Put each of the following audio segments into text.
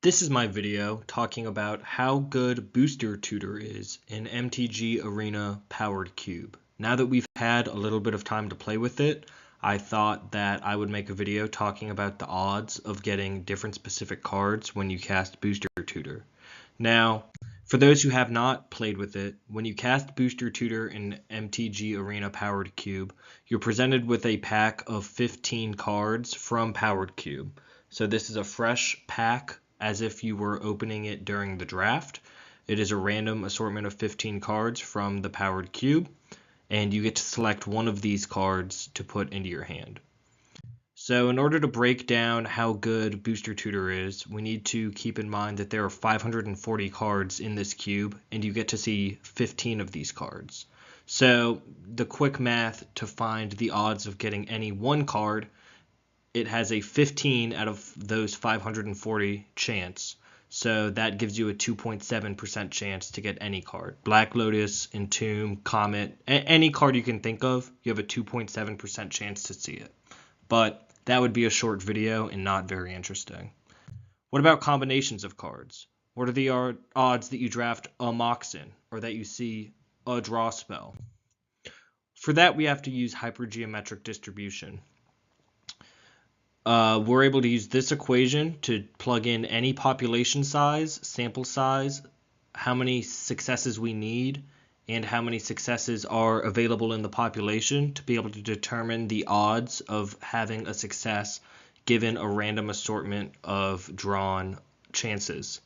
This is my video talking about how good Booster Tutor is in MTG Arena Powered Cube. Now that we've had a little bit of time to play with it, I thought that I would make a video talking about the odds of getting different specific cards when you cast Booster Tutor. Now, for those who have not played with it, when you cast Booster Tutor in MTG Arena Powered Cube, you're presented with a pack of 15 cards from Powered Cube. So this is a fresh pack as if you were opening it during the draft. It is a random assortment of 15 cards from the Powered Cube, and you get to select one of these cards to put into your hand. So in order to break down how good Booster Tutor is, we need to keep in mind that there are 540 cards in this cube, and you get to see 15 of these cards. So the quick math to find the odds of getting any one card, it has a 15 out of those 540 chance. So that gives you a 2.7% chance to get any card. Black Lotus, Entomb, Comet, any card you can think of, you have a 2.7% chance to see it. But that would be a short video and not very interesting. What about combinations of cards? What are the odds that you draft a Moxen or that you see a draw spell? For that, we have to use hypergeometric distribution. We're able to use this equation to plug in any population size, sample size, how many successes we need, and how many successes are available in the population to be able to determine the odds of having a success given a random assortment of drawn chances.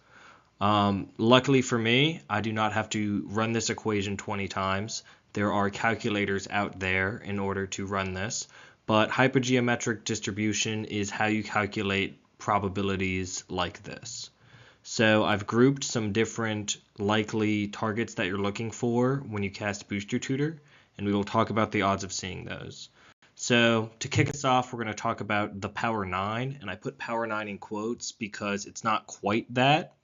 Luckily for me, I do not have to run this equation 20 times. There are calculators out there in order to run this. But hypergeometric distribution is how you calculate probabilities like this. So I've grouped some different likely targets that you're looking for when you cast Booster Tutor, and we will talk about the odds of seeing those. So to kick us off, we're going to talk about the Power 9, and I put Power 9 in quotes because it's not quite that.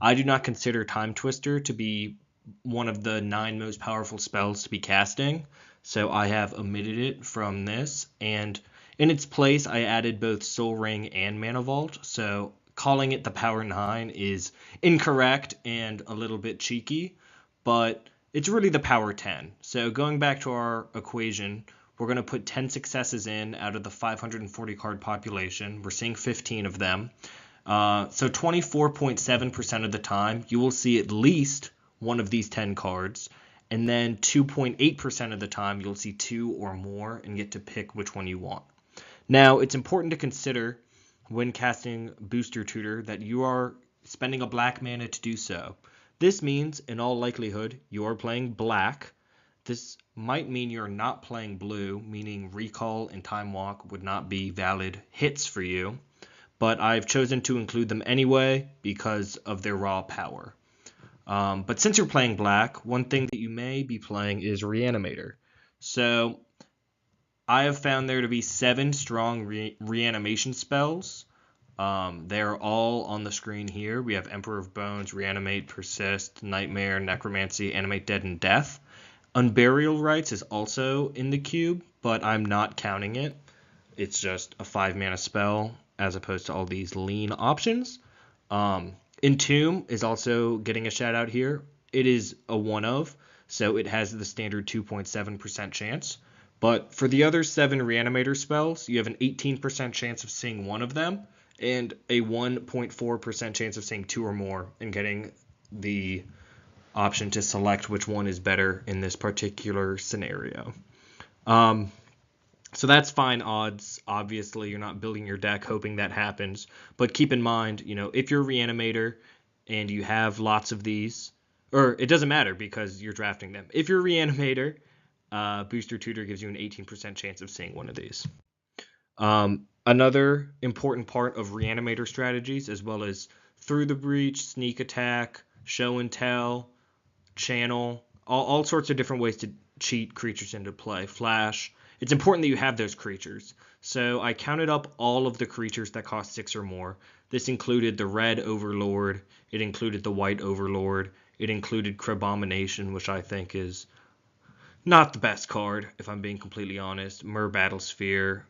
I do not consider Time Twister to be one of the 9 most powerful spells to be casting. So I have omitted it from this, and in its place I added both Soul Ring and Mana Vault, so calling it the Power 9 is incorrect and a little bit cheeky, but it's really the Power 10. So going back to our equation, we're going to put 10 successes in out of the 540 card population. We're seeing 15 of them. So 24.7% of the time you will see at least one of these 10 cards. And then 2.8% of the time you'll see 2 or more and get to pick which one you want. Now, it's important to consider when casting Booster Tutor that you are spending a black mana to do so. This means, in all likelihood, you are playing black. This might mean you're not playing blue, meaning Recall and Time Walk would not be valid hits for you. But I've chosen to include them anyway because of their raw power. But since you're playing black, one thing that you may be playing is Reanimator. So I have found there to be 7 strong reanimation spells. They're all on the screen here. We have Emperor of Bones, Reanimate, Persist, Nightmare, Necromancy, Animate Dead, and Death. Unburial Rites is also in the cube, but I'm not counting it. It's just a 5 mana spell as opposed to all these lean options. Entomb is also getting a shout out here. It is a one of, so it has the standard 2.7% chance. But for the other 7 Reanimator spells, you have an 18% chance of seeing one of them and a 1.4% chance of seeing 2 or more and getting the option to select which one is better in this particular scenario. So that's fine odds. Obviously, you're not building your deck hoping that happens. But keep in mind, if you're a Reanimator and you have lots of these, or it doesn't matter because you're drafting them. If you're a Reanimator, Booster Tutor gives you an 18% chance of seeing one of these. Another important part of Reanimator strategies, as well as Through the Breach, Sneak Attack, Show and Tell, Channel, all sorts of different ways to cheat creatures into play, Flash. It's important that you have those creatures. So I counted up all of the creatures that cost 6 or more. This included the red Overlord. It included the white Overlord. It included Crabomination, which I think is not the best card, if I'm being completely honest. Mer Battlesphere.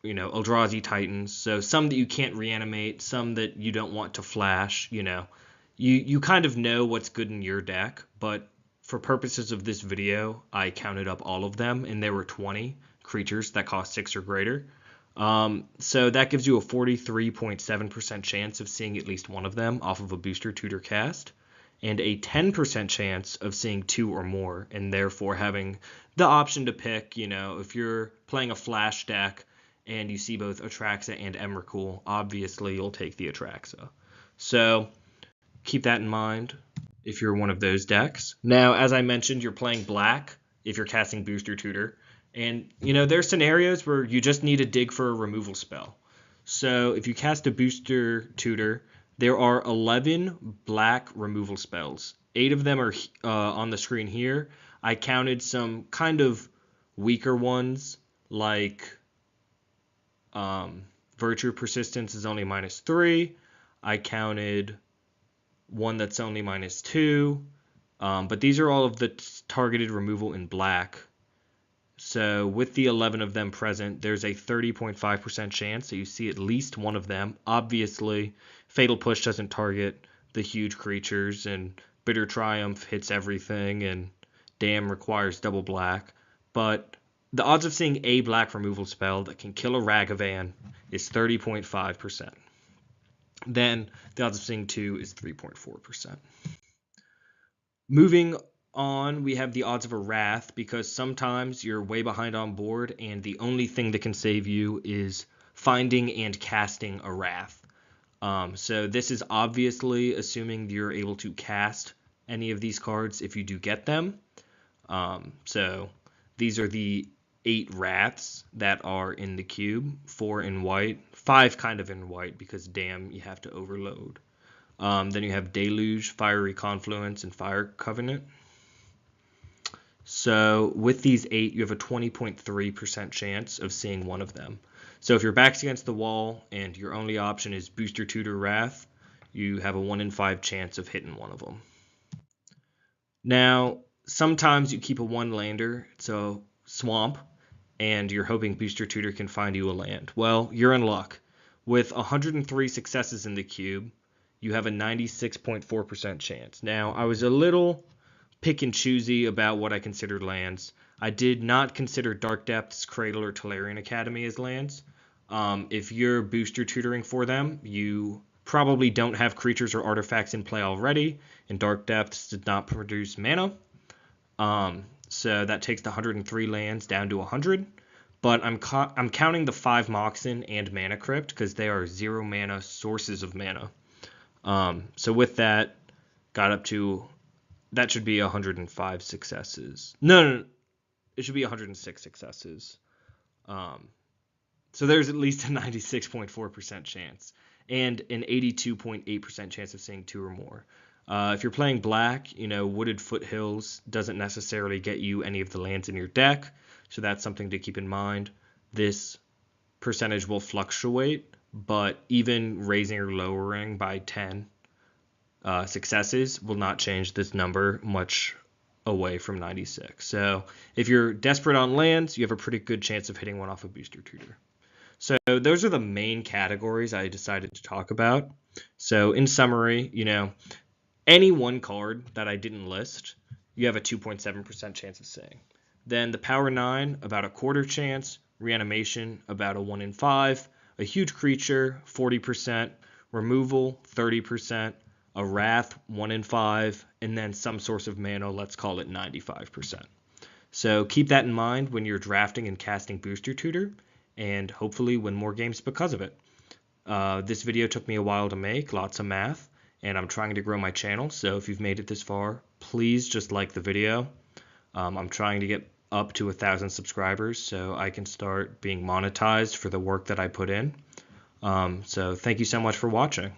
Eldrazi Titans. So some that you can't reanimate, some that you don't want to flash. You kind of know what's good in your deck, but for purposes of this video, I counted up all of them, and there were 20 creatures that cost 6 or greater. So that gives you a 43.7% chance of seeing at least one of them off of a Booster Tutor cast, and a 10% chance of seeing 2 or more, and therefore having the option to pick, if you're playing a flash deck and you see both Atraxa and Emrakul, obviously you'll take the Atraxa. So keep that in mind if you're one of those decks. Now, as I mentioned, you're playing black if you're casting Booster Tutor. And, there's scenarios where you just need to dig for a removal spell. So if you cast a Booster Tutor, there are 11 black removal spells. 8 of them are on the screen here. I counted some kind of weaker ones, like Virtue Persistence is only -3. I counted one that's only -2. But these are all of the targeted removal in black. So with the 11 of them present, there's a 30.5% chance that you see at least one of them. Obviously, Fatal Push doesn't target the huge creatures, and Bitter Triumph hits everything, and Dam requires double black. But the odds of seeing a black removal spell that can kill a Ragavan is 30.5%. Then the odds of seeing 2 is 3.4%. Moving on, we have the odds of a Wrath, because sometimes you're way behind on board and the only thing that can save you is finding and casting a Wrath. So this is obviously assuming you're able to cast any of these cards if you do get them. So these are the 8 Wraths that are in the cube, 4 in white, 5 kind of in white because Dam you have to overload. Then you have Deluge, Fiery Confluence, and Fire Covenant. So with these 8, you have a 20.3% chance of seeing one of them. So if your back's against the wall and your only option is Booster Tutor Wrath, you have a 1 in 5 chance of hitting one of them. Now, sometimes you keep a 1-lander, so Swamp, and you're hoping Booster Tutor can find you a land. Well, you're in luck. With 103 successes in the cube, you have a 96.4% chance. Now, I was a little pick and choosy about what I considered lands. I did not consider Dark Depths, Cradle, or Tolarian Academy as lands. If you're booster tutoring for them, you probably don't have creatures or artifacts in play already, and Dark Depths did not produce mana. So that takes the 103 lands down to 100. But I'm counting the 5 Moxen and Mana Crypt because they are 0 mana sources of mana. So with that, got up to, that should be 105 successes. No, it should be 106 successes. So there's at least a 96.4% chance and an 82.8% chance of seeing 2 or more. If you're playing black, Wooded Foothills doesn't necessarily get you any of the lands in your deck, so that's something to keep in mind. This percentage will fluctuate, but even raising or lowering by 10 successes will not change this number much away from 96. So if you're desperate on lands, you have a pretty good chance of hitting one off a Booster Tutor. So those are the main categories I decided to talk about. So in summary, any one card that I didn't list, you have a 2.7% chance of seeing. Then the Power 9, about a quarter chance. Reanimation, about a 1 in 5. A huge creature, 40%. Removal, 30%. A Wrath, 1 in 5. And then some source of mana, let's call it 95%. So keep that in mind when you're drafting and casting Booster Tutor, and hopefully win more games because of it. This video took me a while to make, lots of math, and I'm trying to grow my channel, so if you've made it this far, please just like the video. I'm trying to get up to 1,000 subscribers so I can start being monetized for the work that I put in. So thank you so much for watching.